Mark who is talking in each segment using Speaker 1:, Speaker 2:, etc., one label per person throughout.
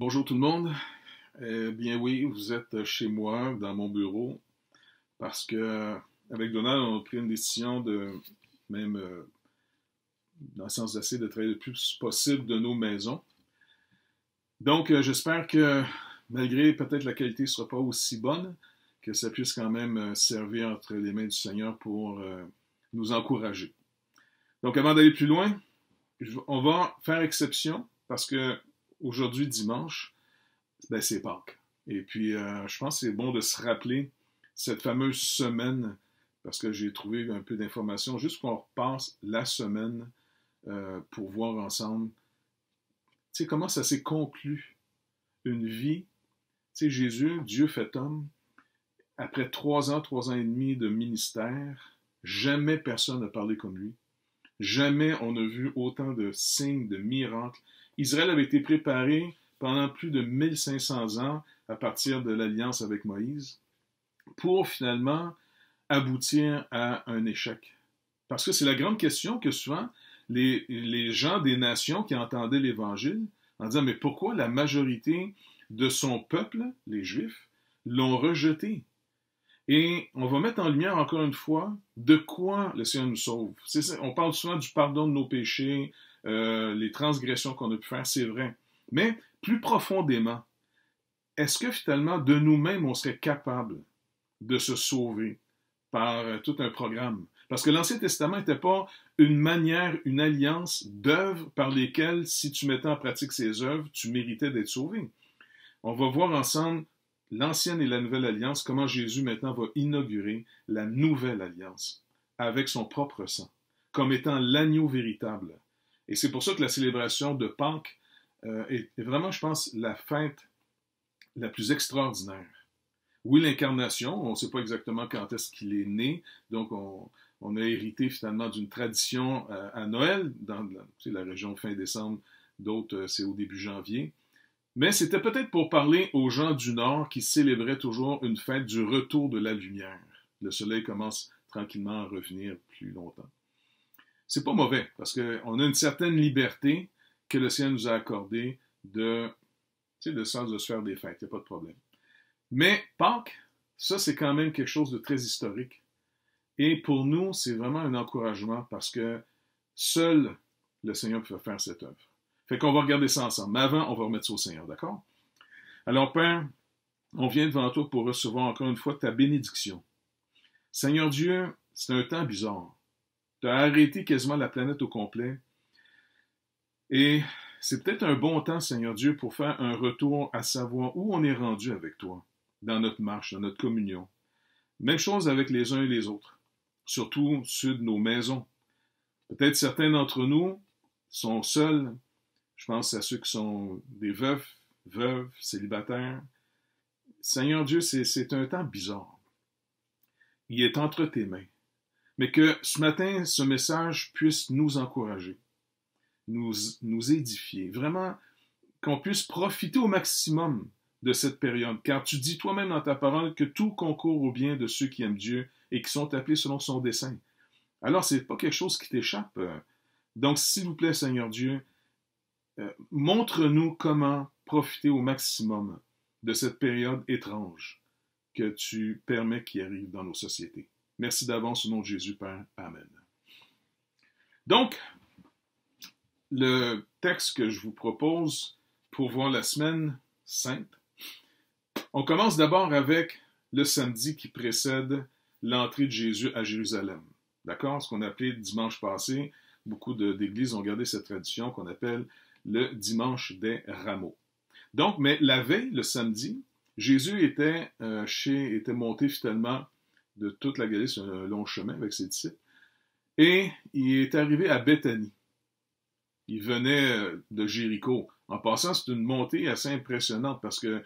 Speaker 1: Bonjour tout le monde. Bien oui, vous êtes chez moi, dans mon bureau, parce que avec Donald, on a pris une décision de même dans le sens d'essayer de travailler le plus possible de nos maisons. Donc, j'espère que malgré peut-être la qualité ne sera pas aussi bonne, que ça puisse quand même servir entre les mains du Seigneur pour nous encourager. Donc, avant d'aller plus loin, on va faire exception parce que aujourd'hui, dimanche, ben, c'est Pâques. Et puis, je pense que c'est bon de se rappeler cette fameuse semaine, parce que j'ai trouvé un peu d'informations, juste qu'on repasse la semaine pour voir ensemble, tu sais, comment ça s'est conclu, une vie. Tu sais, Jésus, Dieu fait homme, après 3 ans et demi de ministère, jamais personne n'a parlé comme lui. Jamais on a vu autant de signes, de miracles. Israël avait été préparé pendant plus de 1500 ans à partir de l'alliance avec Moïse pour finalement aboutir à un échec. Parce que c'est la grande question que souvent les gens des nations qui entendaient l'Évangile en disant mais pourquoi la majorité de son peuple, les Juifs, l'ont rejeté? Et on va mettre en lumière encore une fois de quoi le Seigneur nous sauve. On parle souvent du pardon de nos péchés, les transgressions qu'on a pu faire, c'est vrai. Mais plus profondément, est-ce que finalement de nous-mêmes on serait capable de se sauver par tout un programme? Parce que l'Ancien Testament n'était pas une manière, une alliance d'œuvres par lesquelles, si tu mettais en pratique ces œuvres, tu méritais d'être sauvé. On va voir ensemble l'Ancienne et la Nouvelle Alliance, comment Jésus maintenant va inaugurer la Nouvelle Alliance avec son propre sang, comme étant l'agneau véritable. Et c'est pour ça que la célébration de Pâques est vraiment, je pense, la fête la plus extraordinaire. Oui, l'incarnation, on ne sait pas exactement quand est-ce qu'il est né, donc on a hérité finalement d'une tradition à Noël, dans la région fin décembre, d'autres c'est au début janvier. Mais c'était peut-être pour parler aux gens du Nord qui célébraient toujours une fête du retour de la lumière. Le soleil commence tranquillement à revenir plus longtemps. C'est pas mauvais, parce qu'on a une certaine liberté que le Seigneur nous a accordée de sens de se faire des fêtes, il n'y a pas de problème. Mais Pâques, ça c'est quand même quelque chose de très historique. Et pour nous, c'est vraiment un encouragement parce que seul le Seigneur peut faire cette œuvre. Fait qu'on va regarder ça ensemble. Mais avant, on va remettre ça au Seigneur, d'accord? Alors, Père, on vient devant toi pour recevoir encore une fois ta bénédiction. Seigneur Dieu, c'est un temps bizarre. Tu as arrêté quasiment la planète au complet. Et c'est peut-être un bon temps, Seigneur Dieu, pour faire un retour à savoir où on est rendu avec toi, dans notre marche, dans notre communion. Même chose avec les uns et les autres, surtout ceux de nos maisons. Peut-être certains d'entre nous sont seuls. Je pense à ceux qui sont des veufs, veuves, célibataires. Seigneur Dieu, c'est un temps bizarre. Il est entre tes mains. Mais que ce matin, ce message puisse nous encourager, nous édifier, vraiment qu'on puisse profiter au maximum de cette période. Car tu dis toi-même dans ta parole que tout concourt au bien de ceux qui aiment Dieu et qui sont appelés selon son dessein. Alors, ce n'est pas quelque chose qui t'échappe. Donc, s'il vous plaît, Seigneur Dieu, montre-nous comment profiter au maximum de cette période étrange que tu permets qui arrive dans nos sociétés. Merci d'avance au nom de Jésus, Père. Amen. Donc, le texte que je vous propose pour voir la semaine sainte, on commence d'abord avec le samedi qui précède l'entrée de Jésus à Jérusalem. D'accord? Ce qu'on appelait dimanche passé, beaucoup d'églises ont gardé cette tradition qu'on appelle le dimanche des rameaux. Donc, mais la veille, le samedi, Jésus était monté finalement de toute la Galilée sur un long chemin avec ses disciples, et il est arrivé à Béthanie. Il venait de Jéricho. En passant, c'est une montée assez impressionnante parce que,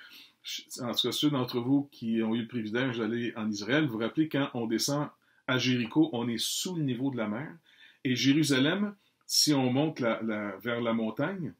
Speaker 1: en tout cas, ceux d'entre vous qui ont eu le privilège d'aller en Israël, vous vous rappelez quand on descend à Jéricho, on est sous le niveau de la mer, et Jérusalem, si on monte vers la montagne,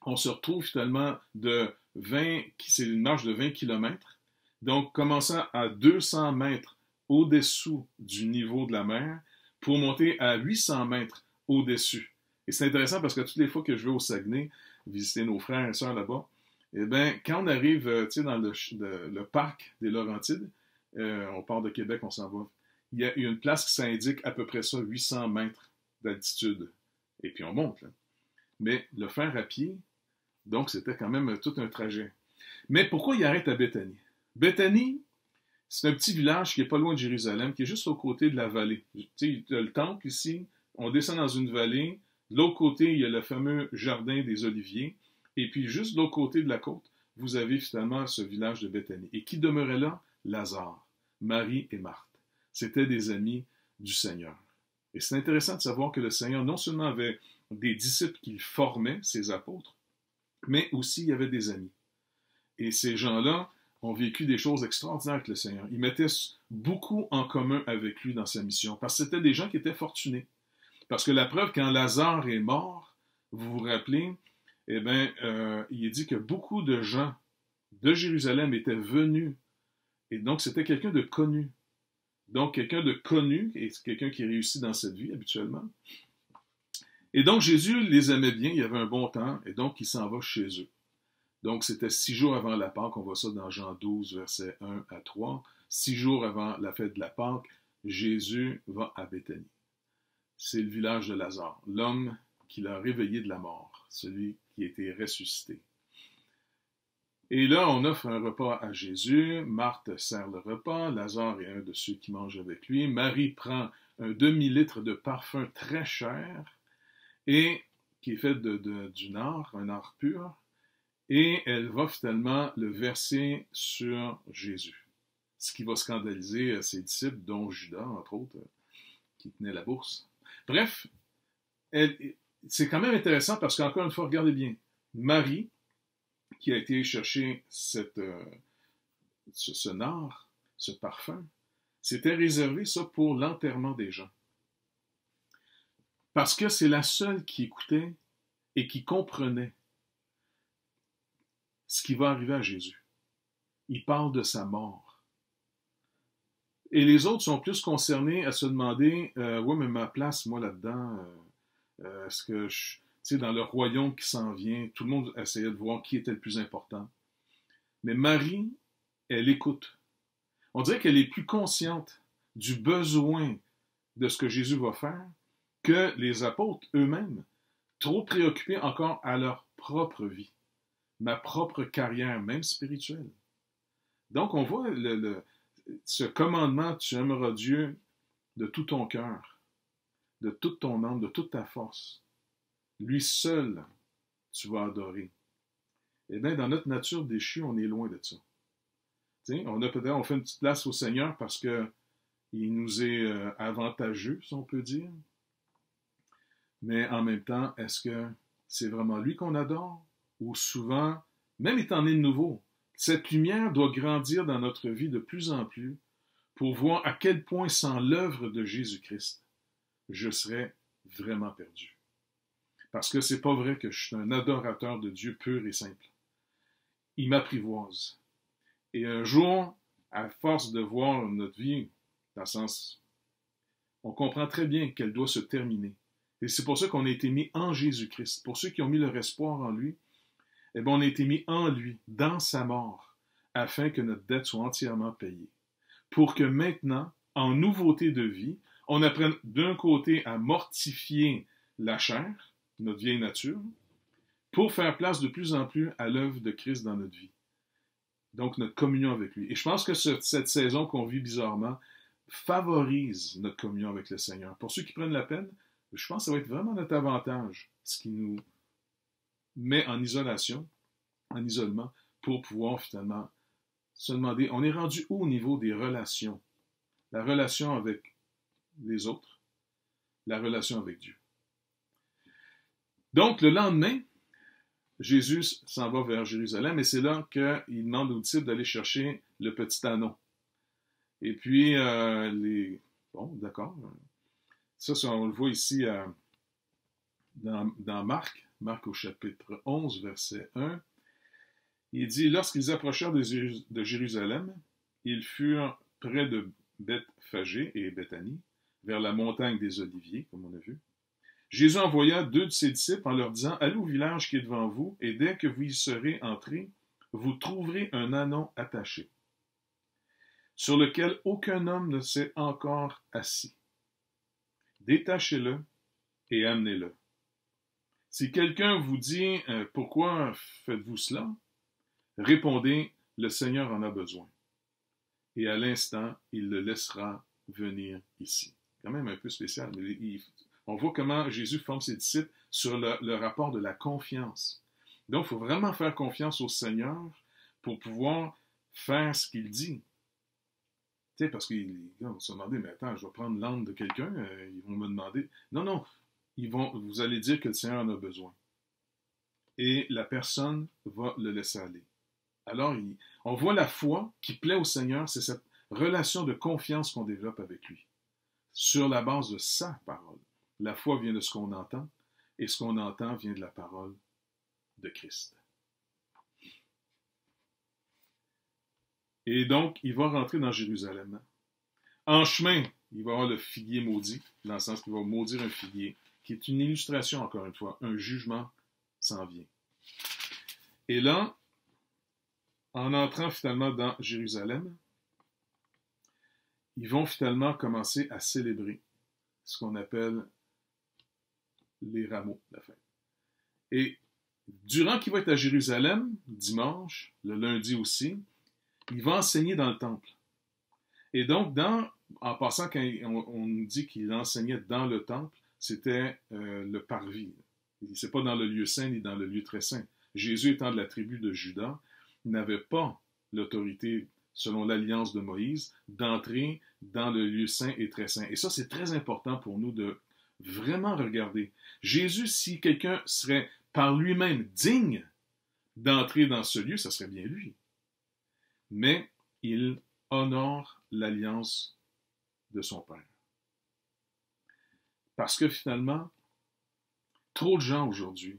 Speaker 1: on se retrouve finalement c'est une marche de 20 km, donc commençant à 200 mètres au-dessous du niveau de la mer pour monter à 800 mètres au-dessus. Et c'est intéressant parce que toutes les fois que je vais au Saguenay visiter nos frères et sœurs là-bas, Eh bien, quand on arrive dans le parc des Laurentides, on part de Québec, on s'en va. Il y a une place qui s'indique à peu près ça, 800 mètres d'altitude. Et puis on monte, là. Mais le faire à pied, donc c'était quand même tout un trajet. Mais pourquoi il arrête à Béthanie? Béthanie, c'est un petit village qui est pas loin de Jérusalem, qui est juste au côté de la vallée. Tu sais, il y a le temple ici, on descend dans une vallée, de l'autre côté, il y a le fameux jardin des Oliviers, et puis juste de l'autre côté de la côte, vous avez finalement ce village de Béthanie. Et qui demeurait là? Lazare, Marie et Marthe. C'étaient des amis du Seigneur. Et c'est intéressant de savoir que le Seigneur non seulement avait des disciples qu'il formait, ses apôtres, mais aussi il y avait des amis. Et ces gens-là ont vécu des choses extraordinaires avec le Seigneur. Ils mettaient beaucoup en commun avec lui dans sa mission, parce que c'était des gens qui étaient fortunés. Parce que la preuve, quand Lazare est mort, vous vous rappelez, eh bien, il est dit que beaucoup de gens de Jérusalem étaient venus. Et donc, c'était quelqu'un de connu. Donc, quelqu'un de connu, et c'est quelqu'un qui réussit dans cette vie habituellement. Et donc, Jésus les aimait bien, il y avait un bon temps, et donc il s'en va chez eux. Donc, c'était 6 jours avant la Pâque, on voit ça dans Jean 12, versets 1 à 3. 6 jours avant la fête de la Pâque, Jésus va à Béthanie. C'est le village de Lazare, l'homme qui l'a réveillé de la mort, celui qui a été ressuscité. Et là, on offre un repas à Jésus, Marthe sert le repas, Lazare est un de ceux qui mangent avec lui, Marie prend un demi-litre de parfum très cher, et qui est fait du nard, un nard pur, et elle va finalement le verser sur Jésus. Ce qui va scandaliser ses disciples, dont Judas, entre autres, qui tenait la bourse. Bref, c'est quand même intéressant parce qu'encore une fois, regardez bien, Marie, qui a été chercher ce nard, ce parfum, c'était réservé ça pour l'enterrement des gens. Parce que c'est la seule qui écoutait et qui comprenait ce qui va arriver à Jésus. Il parle de sa mort. Et les autres sont plus concernés à se demander, ouais, mais ma place, moi, là-dedans, est-ce que je... Tu sais, dans le royaume qui s'en vient, tout le monde essayait de voir qui était le plus important. Mais Marie, elle écoute. On dirait qu'elle est plus consciente du besoin de ce que Jésus va faire que les apôtres eux-mêmes, trop préoccupés encore à leur propre vie, ma propre carrière, même spirituelle. Donc, on voit ce commandement, tu aimeras Dieu de tout ton cœur, de toute ton âme, de toute ta force. Lui seul, tu vas adorer. Eh bien, dans notre nature déchue, on est loin de ça. T'sais, on fait une petite place au Seigneur parce qu'il nous est avantageux, si on peut dire. Mais en même temps, est-ce que c'est vraiment lui qu'on adore? Ou souvent, même étant né de nouveau, cette lumière doit grandir dans notre vie de plus en plus pour voir à quel point sans l'œuvre de Jésus-Christ, je serais vraiment perdu. Parce que c'est pas vrai que je suis un adorateur de Dieu pur et simple. Il m'apprivoise. Et un jour, à force de voir notre vie, dans le sens, on comprend très bien qu'elle doit se terminer. Et c'est pour ça qu'on a été mis en Jésus-Christ. Pour ceux qui ont mis leur espoir en lui, eh bien, on a été mis en lui, dans sa mort, afin que notre dette soit entièrement payée. Pour que maintenant, en nouveauté de vie, on apprenne d'un côté à mortifier la chair, notre vieille nature, pour faire place de plus en plus à l'œuvre de Christ dans notre vie. Donc, notre communion avec lui. Et je pense que cette saison qu'on vit bizarrement favorise notre communion avec le Seigneur. Pour ceux qui prennent la peine, je pense que ça va être vraiment notre avantage, ce qui nous met en isolation, en isolement, pour pouvoir finalement se demander, on est rendu où au niveau des relations? La relation avec les autres, la relation avec Dieu. Donc, le lendemain, Jésus s'en va vers Jérusalem et c'est là qu'il demande aux disciples d'aller chercher le petit anon. Et puis, bon, d'accord. Ça, on le voit ici dans Marc au chapitre 11, verset 1. Il dit, lorsqu'ils approchèrent de Jérusalem, ils furent près de Bethphagée et Béthanie, vers la montagne des Oliviers, comme on a vu. Jésus envoya 2 de ses disciples en leur disant, allez au village qui est devant vous, et dès que vous y serez entrés, vous trouverez un anon attaché, sur lequel aucun homme ne s'est encore assis. Détachez-le et amenez-le. Si quelqu'un vous dit « Pourquoi faites-vous cela ?» Répondez « Le Seigneur en a besoin. » Et à l'instant, il le laissera venir ici. Quand même un peu spécial, mais on voit comment Jésus forme ses disciples sur le rapport de la confiance. Donc, il faut vraiment faire confiance au Seigneur pour pouvoir faire ce qu'il dit. Tu sais, parce qu'ils vont se demander, mais attends, je vais prendre l'âme de quelqu'un, ils vont me demander. Non, non, vous allez dire que le Seigneur en a besoin. Et la personne va le laisser aller. Alors, on voit la foi qui plaît au Seigneur, c'est cette relation de confiance qu'on développe avec lui, sur la base de sa parole. La foi vient de ce qu'on entend, et ce qu'on entend vient de la parole de Christ. Et donc, il va rentrer dans Jérusalem. En chemin, il va avoir le figuier maudit, dans le sens qu'il va maudire un figuier, qui est une illustration, encore une fois, un jugement s'en vient. Et là, en entrant finalement dans Jérusalem, ils vont finalement commencer à célébrer ce qu'on appelle les rameaux, la fête. Et durant qu'il va être à Jérusalem, dimanche, le lundi aussi, il va enseigner dans le temple. Et donc, en passant, quand on nous dit qu'il enseignait dans le temple, c'était le parvis. C'est pas dans le lieu saint ni dans le lieu très saint. Jésus étant de la tribu de Juda, il n'avait pas l'autorité, selon l'alliance de Moïse, d'entrer dans le lieu saint et très saint. Et ça, c'est très important pour nous de vraiment regarder. Jésus, si quelqu'un serait par lui-même digne d'entrer dans ce lieu, ça serait bien lui. Mais il honore l'alliance de son Père. Parce que finalement, trop de gens aujourd'hui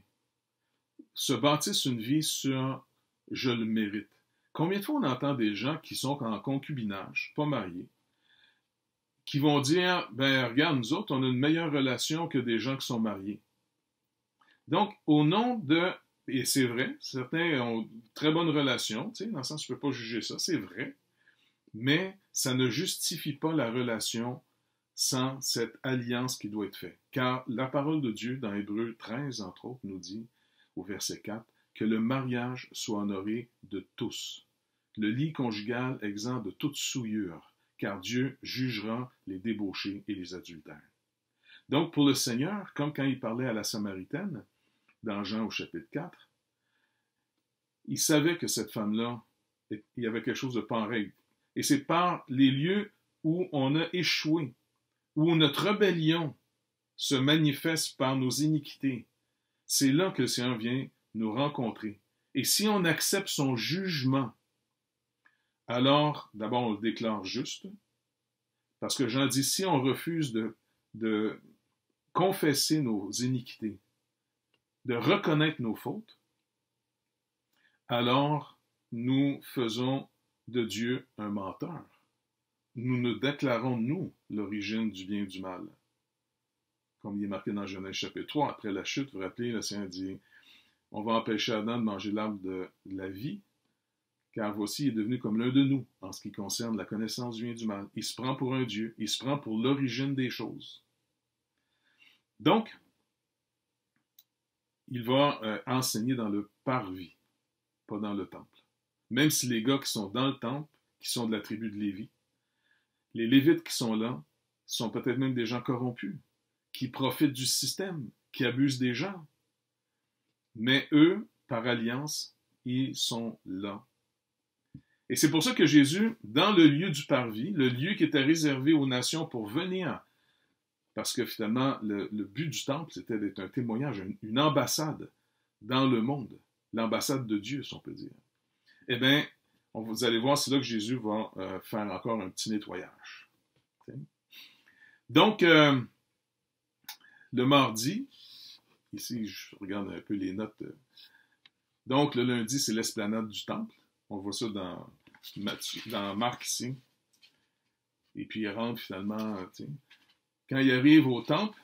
Speaker 1: se bâtissent une vie sur « je le mérite ». Combien de fois on entend des gens qui sont en concubinage, pas mariés, qui vont dire « ben regarde, nous autres, on a une meilleure relation que des gens qui sont mariés ». Donc, au nom de... Et c'est vrai, certains ont une très bonne relation, tu sais, dans le sens, je ne peux pas juger ça, c'est vrai, mais ça ne justifie pas la relation sans cette alliance qui doit être faite. Car la parole de Dieu, dans Hébreux 13, entre autres, nous dit, au verset 4, que le mariage soit honoré de tous. Le lit conjugal exempt de toute souillure, car Dieu jugera les débauchés et les adultères. Donc, pour le Seigneur, comme quand il parlait à la Samaritaine, dans Jean au chapitre 4, il savait que cette femme-là, il y avait quelque chose de pas en règle. Et c'est par les lieux où on a échoué, où notre rébellion se manifeste par nos iniquités. C'est là que le Seigneur vient nous rencontrer. Et si on accepte son jugement, alors, d'abord, on le déclare juste, parce que Jean dit, si on refuse de confesser nos iniquités, de reconnaître nos fautes, alors nous faisons de Dieu un menteur. Nous nous déclarons, nous, l'origine du bien et du mal. Comme il est marqué dans Genèse chapitre 3, après la chute, vous vous rappelez, le Seigneur dit, on va empêcher Adam de manger l'arbre de la vie, car voici, il est devenu comme l'un de nous, en ce qui concerne la connaissance du bien et du mal. Il se prend pour un Dieu, il se prend pour l'origine des choses. Donc, il va enseigner dans le parvis, pas dans le temple. Même si les gars qui sont dans le temple, qui sont de la tribu de Lévi, les Lévites qui sont là, sont peut-être même des gens corrompus, qui profitent du système, qui abusent des gens. Mais eux, par alliance, ils sont là. Et c'est pour ça que Jésus, dans le lieu du parvis, le lieu qui était réservé aux nations pour venir, parce que finalement, le but du temple, c'était d'être un témoignage, une ambassade dans le monde, l'ambassade de Dieu, si on peut dire. Eh bien, vous allez voir, c'est là que Jésus va faire encore un petit nettoyage. Okay? Donc, le mardi, ici, je regarde un peu les notes. Donc, le lundi, c'est l'esplanade du temple. On voit ça dans Marc ici. Et puis, il rentre finalement, quand il arrive au temple,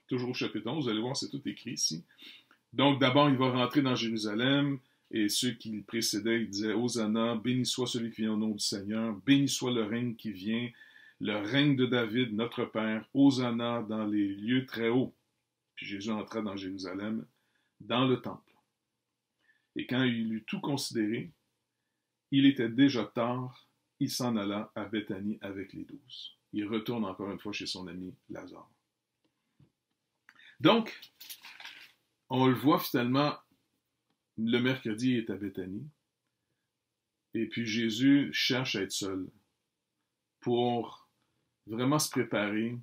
Speaker 1: toujours au chapitre 11, vous allez voir, c'est tout écrit ici. Donc, d'abord, il va rentrer dans Jérusalem. Et ceux qui le précédaient, ils disaient, Hosanna, béni soit celui qui vient au nom du Seigneur, béni soit le règne qui vient, le règne de David, notre Père, Hosanna dans les lieux très hauts. Puis Jésus entra dans Jérusalem, dans le temple. Et quand il eut tout considéré, il était déjà tard, il s'en alla à Béthanie avec les 12. Il retourne encore une fois chez son ami Lazare. Donc, on le voit finalement, le mercredi, il est à Béthanie. Et puis Jésus cherche à être seul pour vraiment se préparer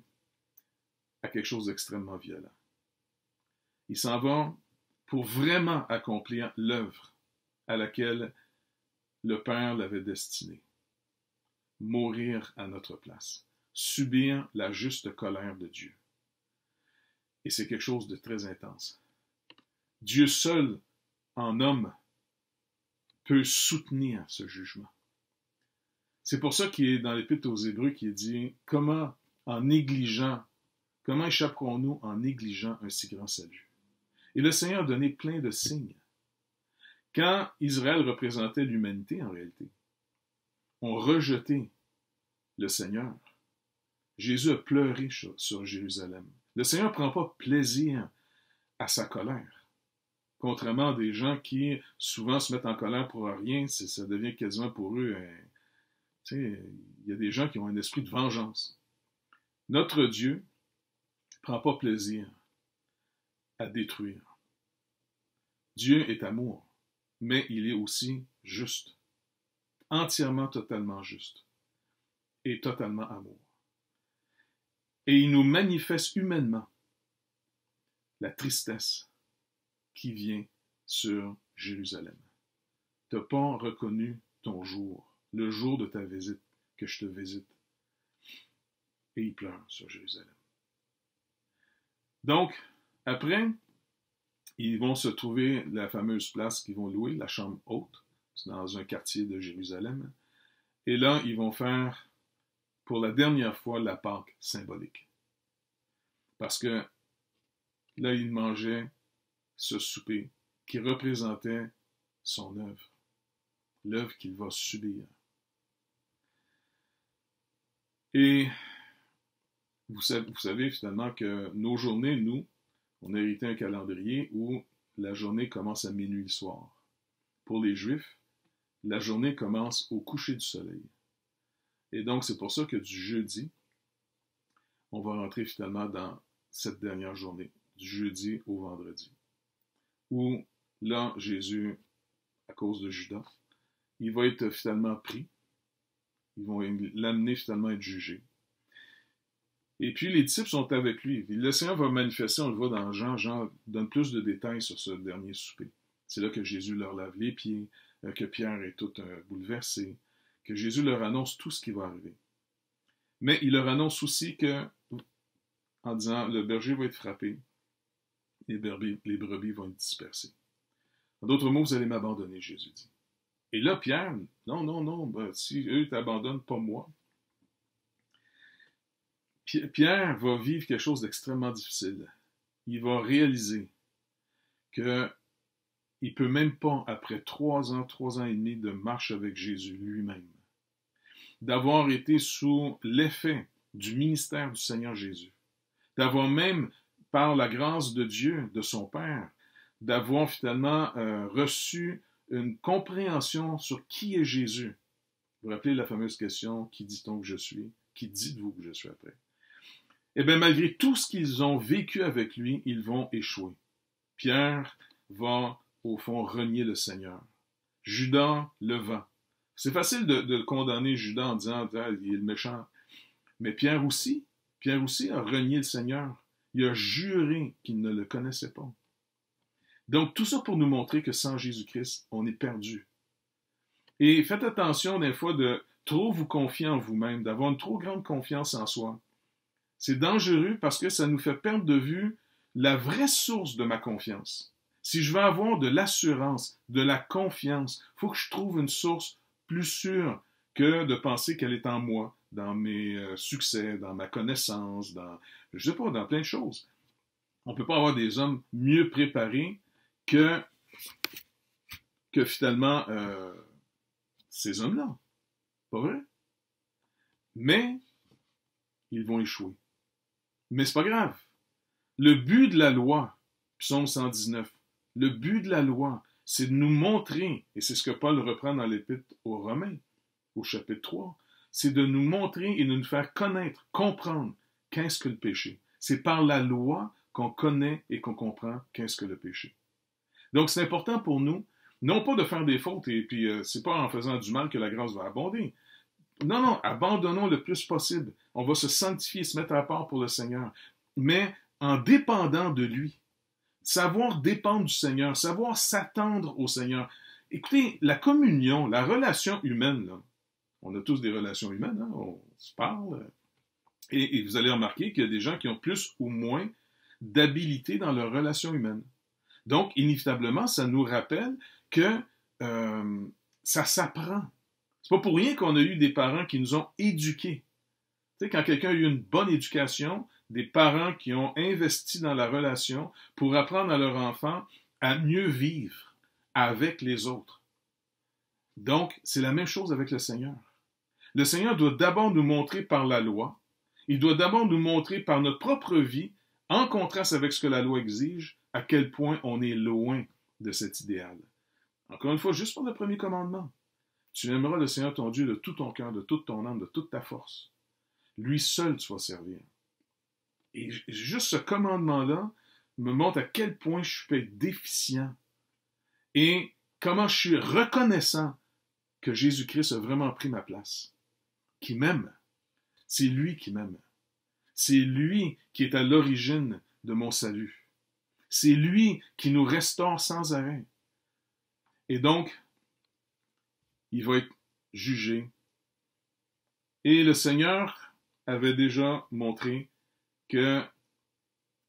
Speaker 1: à quelque chose d'extrêmement violent. Il s'en va pour vraiment accomplir l'œuvre à laquelle le Père l'avait destiné. Mourir à notre place. Subir la juste colère de Dieu. Et c'est quelque chose de très intense. Dieu seul, en homme, peut soutenir ce jugement. C'est pour ça qu'il est dans l'Épître aux Hébreux qui est dit « Comment échapperons-nous en négligeant un si grand salut? » Et le Seigneur a donné plein de signes. Quand Israël représentait l'humanité, en réalité, ont rejeté le Seigneur, Jésus a pleuré sur Jérusalem. Le Seigneur ne prend pas plaisir à sa colère. Contrairement à des gens qui souvent se mettent en colère pour rien, ça devient quasiment pour eux, il y a des gens qui ont un esprit de vengeance. Notre Dieu ne prend pas plaisir à détruire. Dieu est amour, mais il est aussi juste, entièrement, totalement juste, et totalement amour. Et il nous manifeste humainement la tristesse qui vient sur Jérusalem. Tu n'as pas reconnu ton jour, le jour de ta visite, que je te visite. Et il pleure sur Jérusalem. Donc, après, ils vont se trouver la fameuse place qu'ils vont louer, la chambre haute, c'est dans un quartier de Jérusalem. Et là, ils vont faire, pour la dernière fois, la Pâque symbolique. Parce que là, ils mangeaient ce souper qui représentait son œuvre, l'œuvre qu'il va subir. Et vous savez finalement que nos journées, nous, on a hérité un calendrier où la journée commence à minuit le soir. Pour les Juifs, la journée commence au coucher du soleil. Et donc, c'est pour ça que du jeudi, on va rentrer finalement dans cette dernière journée, du jeudi au vendredi, où là, Jésus, à cause de Judas, il va être finalement pris. Ils vont l'amener finalement à être jugé. Et puis les disciples sont avec lui. Le Seigneur va manifester, on le voit dans Jean. Jean donne plus de détails sur ce dernier souper. C'est là que Jésus leur lave les pieds, que Pierre est tout bouleversé, que Jésus leur annonce tout ce qui va arriver. Mais il leur annonce aussi que, en disant, le berger va être frappé, les brebis vont être dispersées. En d'autres mots, vous allez m'abandonner, Jésus dit. Et là, Pierre, non, si eux t'abandonnent, pas moi. Pierre va vivre quelque chose d'extrêmement difficile. Il va réaliser qu'il ne peut même pas, après 3 ans et demi de marche avec Jésus lui-même, d'avoir été sous l'effet du ministère du Seigneur Jésus, d'avoir même, par la grâce de Dieu, de son Père, d'avoir finalement reçu une compréhension sur qui est Jésus. Vous vous rappelez la fameuse question, qui dit-on que je suis? Qui dites-vous que je suis après? Eh bien, malgré tout ce qu'ils ont vécu avec lui, ils vont échouer. Pierre va, au fond, renier le Seigneur. Judas le vend. C'est facile de condamner Judas en disant ah, il est le méchant. Mais Pierre aussi a renié le Seigneur. Il a juré qu'il ne le connaissait pas. Donc, tout ça pour nous montrer que sans Jésus-Christ, on est perdu. Et faites attention des fois de trop vous confier en vous-même, d'avoir une trop grande confiance en soi. C'est dangereux parce que ça nous fait perdre de vue la vraie source de ma confiance. Si je veux avoir de l'assurance, de la confiance, il faut que je trouve une source plus sûre que de penser qu'elle est en moi, dans mes succès, dans ma connaissance, dans plein de choses. On ne peut pas avoir des hommes mieux préparés que que finalement, ces hommes-là, pas vrai? Mais ils vont échouer. Mais c'est pas grave. Le but de la loi, Psaume 119, le but de la loi, c'est de nous montrer, et c'est ce que Paul reprend dans l'Épître aux Romains, au chapitre 3, c'est de nous montrer et de nous faire connaître, comprendre qu'est-ce que le péché. C'est par la loi qu'on connaît et qu'on comprend qu'est-ce que le péché. Donc c'est important pour nous, non pas de faire des fautes, et puis c'est pas en faisant du mal que la grâce va abonder. Non, non, abandonnons le plus possible. On va se sanctifier, se mettre à part pour le Seigneur. Mais en dépendant de lui. Savoir dépendre du Seigneur, savoir s'attendre au Seigneur. Écoutez, la communion, la relation humaine, là, on a tous des relations humaines, hein, on se parle, et vous allez remarquer qu'il y a des gens qui ont plus ou moins d'habilité dans leur relation humaine. Donc, inévitablement, ça nous rappelle que ça s'apprend. C'est pas pour rien qu'on a eu des parents qui nous ont éduqués. Tu sais, quand quelqu'un a eu une bonne éducation, des parents qui ont investi dans la relation pour apprendre à leur enfant à mieux vivre avec les autres. Donc, c'est la même chose avec le Seigneur. Le Seigneur doit d'abord nous montrer par la loi, il doit d'abord nous montrer par notre propre vie, en contraste avec ce que la loi exige, à quel point on est loin de cet idéal. Encore une fois, juste pour le premier commandement. Tu aimeras le Seigneur ton Dieu de tout ton cœur, de toute ton âme, de toute ta force. Lui seul tu vas servir. Et juste ce commandement-là me montre à quel point je peux être déficient et comment je suis reconnaissant que Jésus-Christ a vraiment pris ma place, qui m'aime. C'est lui qui m'aime. C'est lui qui est à l'origine de mon salut. C'est lui qui nous restaure sans arrêt. Et donc, il va être jugé. Et le Seigneur avait déjà montré que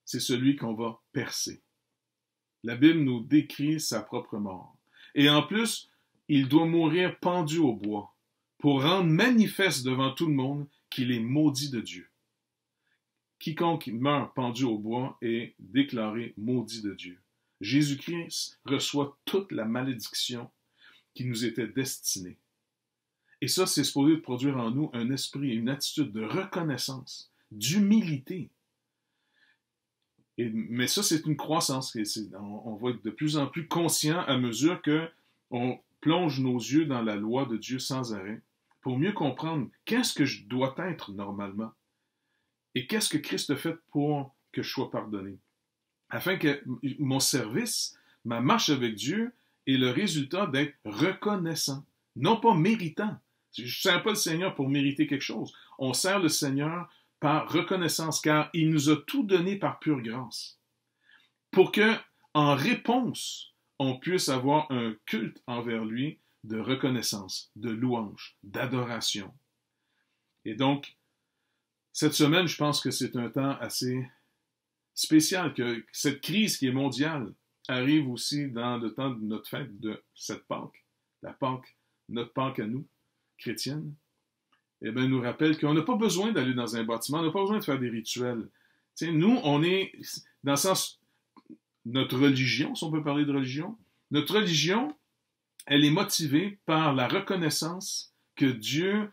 Speaker 1: c'est celui qu'on va percer. La Bible nous décrit sa propre mort. Et en plus, il doit mourir pendu au bois pour rendre manifeste devant tout le monde qu'il est maudit de Dieu. Quiconque meurt pendu au bois est déclaré maudit de Dieu. Jésus-Christ reçoit toute la malédiction qui nous était destinée. Et ça, c'est supposé produire en nous un esprit et une attitude de reconnaissance, d'humilité. Mais ça, c'est une croissance. On va être de plus en plus conscient à mesure qu'on plonge nos yeux dans la loi de Dieu sans arrêt pour mieux comprendre qu'est-ce que je dois être normalement et qu'est-ce que Christ a fait pour que je sois pardonné. Afin que mon service, ma marche avec Dieu, ait le résultat d'être reconnaissant, non pas méritant. Je ne sers pas le Seigneur pour mériter quelque chose. On sert le Seigneur par reconnaissance, car il nous a tout donné par pure grâce. Pour que, en réponse, on puisse avoir un culte envers lui de reconnaissance, de louange, d'adoration. Et donc, cette semaine, je pense que c'est un temps assez spécial, que cette crise qui est mondiale arrive aussi dans le temps de notre fête de cette Pâque, la Pâque, notre Pâque à nous, chrétienne, eh bien, nous rappelle qu'on n'a pas besoin d'aller dans un bâtiment, on n'a pas besoin de faire des rituels. T'sais, nous, on est, dans le sens, notre religion, si on peut parler de religion, notre religion, elle est motivée par la reconnaissance que Dieu,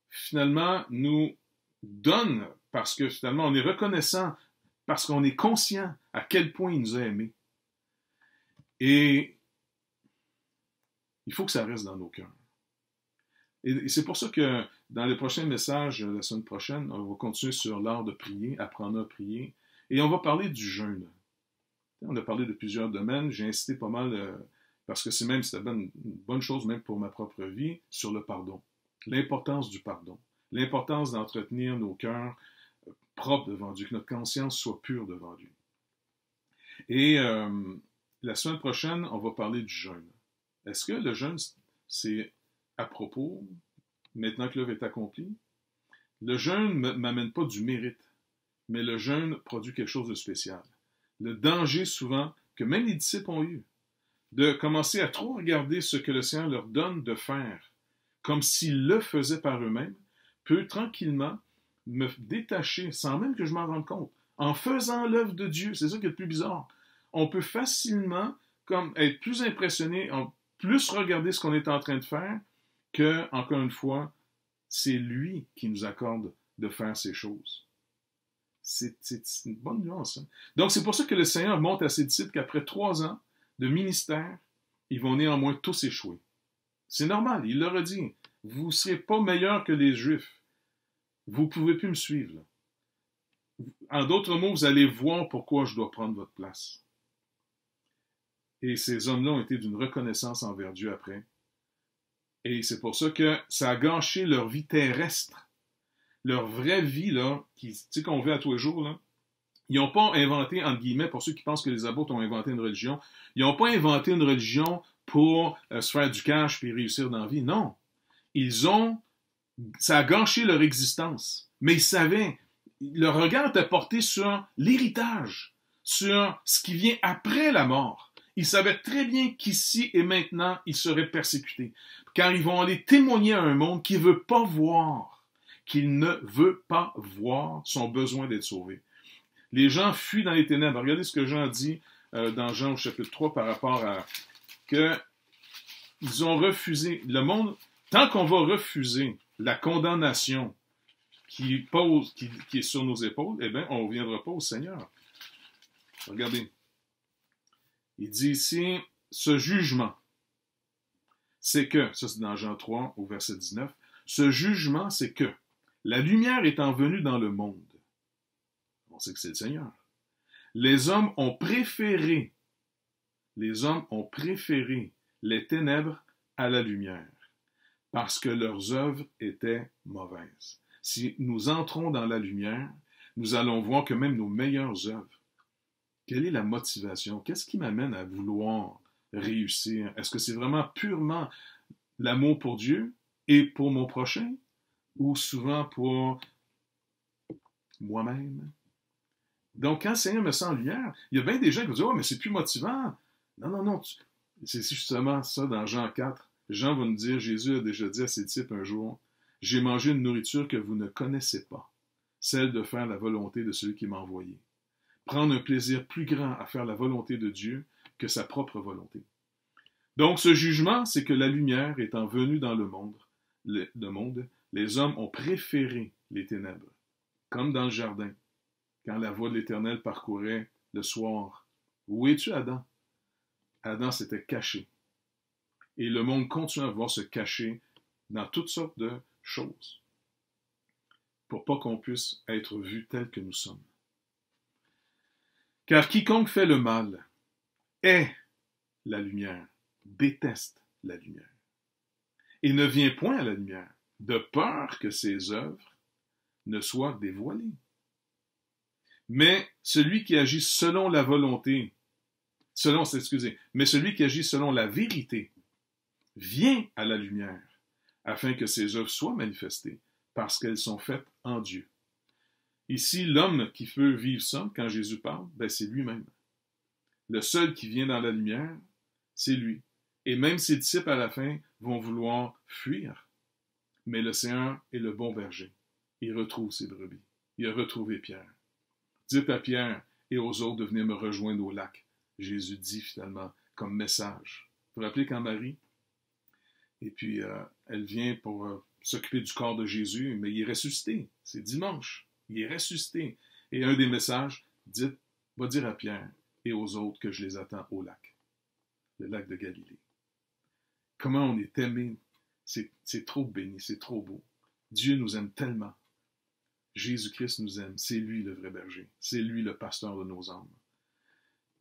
Speaker 1: finalement, nous donne, parce que finalement, on est reconnaissant, parce qu'on est conscient à quel point il nous a aimés. Et il faut que ça reste dans nos cœurs. Et c'est pour ça que dans les prochains messages, la semaine prochaine, on va continuer sur l'art de prier, apprendre à prier, et on va parler du jeûne. On a parlé de plusieurs domaines, j'ai insisté pas mal, parce que c'était une bonne chose même pour ma propre vie, sur le pardon. L'importance du pardon. L'importance d'entretenir nos cœurs propres devant Dieu, que notre conscience soit pure devant Dieu. Et la semaine prochaine, on va parler du jeûne. Est-ce que le jeûne, c'est à propos, maintenant que l'œuvre est accomplie? Le jeûne ne m'amène pas du mérite, mais le jeûne produit quelque chose de spécial. Le danger souvent que même les disciples ont eu, de commencer à trop regarder ce que le Seigneur leur donne de faire, comme s'ils le faisaient par eux-mêmes, peut tranquillement me détacher, sans même que je m'en rende compte, en faisant l'œuvre de Dieu. C'est ça qui est le plus bizarre. On peut facilement comme être plus impressionné plus regarder ce qu'on est en train de faire que, encore une fois, c'est lui qui nous accorde de faire ces choses. C'est une bonne nuance. Hein? Donc, c'est pour ça que le Seigneur montre à ses disciples qu'après 3 ans de ministère, ils vont néanmoins tous échouer. C'est normal, il leur a dit, vous ne serez pas meilleurs que les Juifs. Vous ne pouvez plus me suivre. Là. En d'autres mots, vous allez voir pourquoi je dois prendre votre place. Et ces hommes-là ont été d'une reconnaissance envers Dieu après. Et c'est pour ça que ça a gâché leur vie terrestre. Leur vraie vie, là, qu'on vit à tous les jours, là. Ils n'ont pas inventé, entre guillemets, pour ceux qui pensent que les apôtres ont inventé une religion, ils n'ont pas inventé une religion pour se faire du cash puis réussir dans la vie. Non. Ça a gâché leur existence. Mais ils savaient, leur regard était porté sur l'héritage, sur ce qui vient après la mort. Ils savaient très bien qu'ici et maintenant, ils seraient persécutés. Car ils vont aller témoigner à un monde qui ne veut pas voir, son besoin d'être sauvé. Les gens fuient dans les ténèbres. Regardez ce que Jean dit dans Jean au chapitre 3 par rapport à que ils ont refusé. Le monde, tant qu'on va refuser la condamnation qui est sur nos épaules, eh bien, on ne reviendra pas au Seigneur. Regardez. Il dit ici, ce jugement, c'est que, ça c'est dans Jean 3 au verset 19, ce jugement, c'est que la lumière étant venue dans le monde, on sait que c'est le Seigneur, les hommes ont préféré les ténèbres à la lumière, parce que leurs œuvres étaient mauvaises. Si nous entrons dans la lumière, nous allons voir que même nos meilleures œuvres, quelle est la motivation? Qu'est-ce qui m'amène à vouloir réussir? Est-ce que c'est vraiment purement l'amour pour Dieu et pour mon prochain? Ou souvent pour moi-même? Donc, quand le Seigneur me sent en lumière, il y a bien des gens qui vont dire « Oh, mais c'est plus motivant! » Non. C'est justement ça dans Jean 4. Jean va nous dire, Jésus a déjà dit à ses disciples un jour, « J'ai mangé une nourriture que vous ne connaissez pas, celle de faire la volonté de celui qui m'a envoyé. » Prendre un plaisir plus grand à faire la volonté de Dieu que sa propre volonté. Donc, ce jugement, c'est que la lumière étant venue dans le monde, les hommes ont préféré les ténèbres, comme dans le jardin, quand la voix de l'Éternel parcourait le soir. Où es-tu, Adam? Adam s'était caché. Et le monde continue à voir se cacher dans toutes sortes de choses, pour pas qu'on puisse être vu tel que nous sommes. Car quiconque fait le mal est la lumière, déteste la lumière, et ne vient point à la lumière, de peur que ses œuvres ne soient dévoilées. Mais celui qui agit selon la volonté, mais celui qui agit selon la vérité, vient à la lumière, afin que ses œuvres soient manifestées, parce qu'elles sont faites en Dieu. Ici, l'homme qui peut vivre ça, quand Jésus parle, c'est lui-même. Le seul qui vient dans la lumière, c'est lui. Et même ses disciples, à la fin, vont vouloir fuir. Mais le Seigneur est le bon berger. Il retrouve ses brebis. Il a retrouvé Pierre. Dites à Pierre et aux autres de venir me rejoindre au lac. Jésus dit finalement comme message. Vous vous rappelez quand Marie, et puis elle vient pour s'occuper du corps de Jésus, mais il est ressuscité. C'est dimanche. Il est ressuscité. Et un des messages, va dire à Pierre et aux autres que je les attends au lac. Le lac de Galilée. Comment on est aimé. C'est trop béni, c'est trop beau. Dieu nous aime tellement. Jésus-Christ nous aime. C'est lui le vrai berger. C'est lui le pasteur de nos âmes.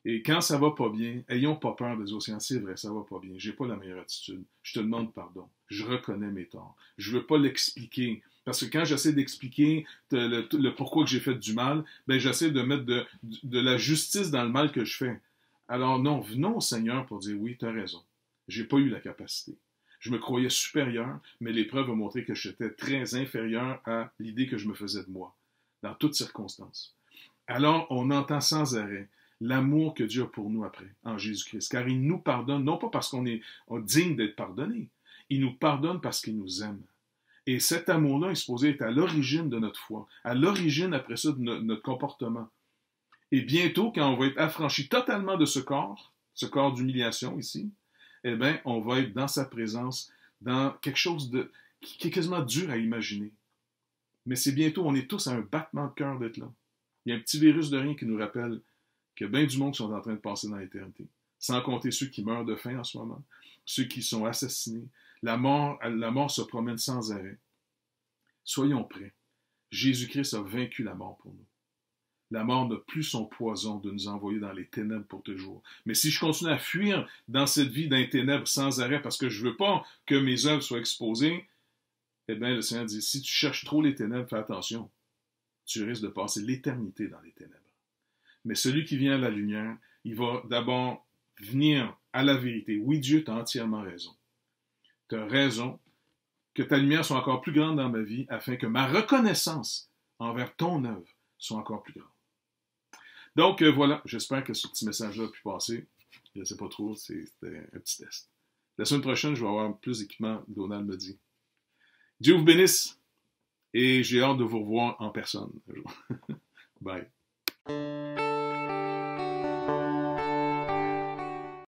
Speaker 1: Et quand ça va pas bien, ayons pas peur de dire, c'est vrai, ça va pas bien. J'ai pas la meilleure attitude. Je te demande pardon. Je reconnais mes torts. Je veux pas l'expliquer. Parce que quand j'essaie d'expliquer le pourquoi que j'ai fait du mal, j'essaie de mettre de la justice dans le mal que je fais. Alors non, venons au Seigneur pour dire, oui, tu as raison. J'ai pas eu la capacité. Je me croyais supérieur, mais l'épreuve a montré que j'étais très inférieur à l'idée que je me faisais de moi, dans toutes circonstances. Alors, on entend sans arrêt l'amour que Dieu a pour nous après, en Jésus-Christ. Car il nous pardonne, non pas parce qu'on est digne d'être pardonné, il nous pardonne parce qu'il nous aime. Et cet amour-là est supposé être à l'origine de notre foi, à l'origine après ça de notre comportement. Et bientôt, quand on va être affranchi totalement de ce corps d'humiliation ici, eh bien, on va être dans sa présence, dans quelque chose qui est quasiment dur à imaginer. Mais c'est bientôt, on est tous à un battement de cœur d'être là. Il y a un petit virus de rien qui nous rappelle qu'il y a bien du monde qui sont en train de passer dans l'éternité. Sans compter ceux qui meurent de faim en ce moment, ceux qui sont assassinés. La mort se promène sans arrêt. Soyons prêts. Jésus-Christ a vaincu la mort pour nous. La mort n'a plus son poison de nous envoyer dans les ténèbres pour toujours. Mais si je continue à fuir dans cette vie d'un ténèbre sans arrêt parce que je ne veux pas que mes œuvres soient exposées, eh bien, le Seigneur dit, si tu cherches trop les ténèbres, fais attention. Tu risques de passer l'éternité dans les ténèbres. Mais celui qui vient à la lumière, il va d'abord venir à la vérité. Oui, Dieu, tu as entièrement raison. Tu as raison que ta lumière soit encore plus grande dans ma vie afin que ma reconnaissance envers ton œuvre soit encore plus grande. Donc, voilà, j'espère que ce petit message-là a pu passer. Je ne sais pas trop, c'était un petit test. La semaine prochaine, je vais avoir plus d'équipement, Donald me dit. Dieu vous bénisse et j'ai hâte de vous revoir en personne un jour. Bye.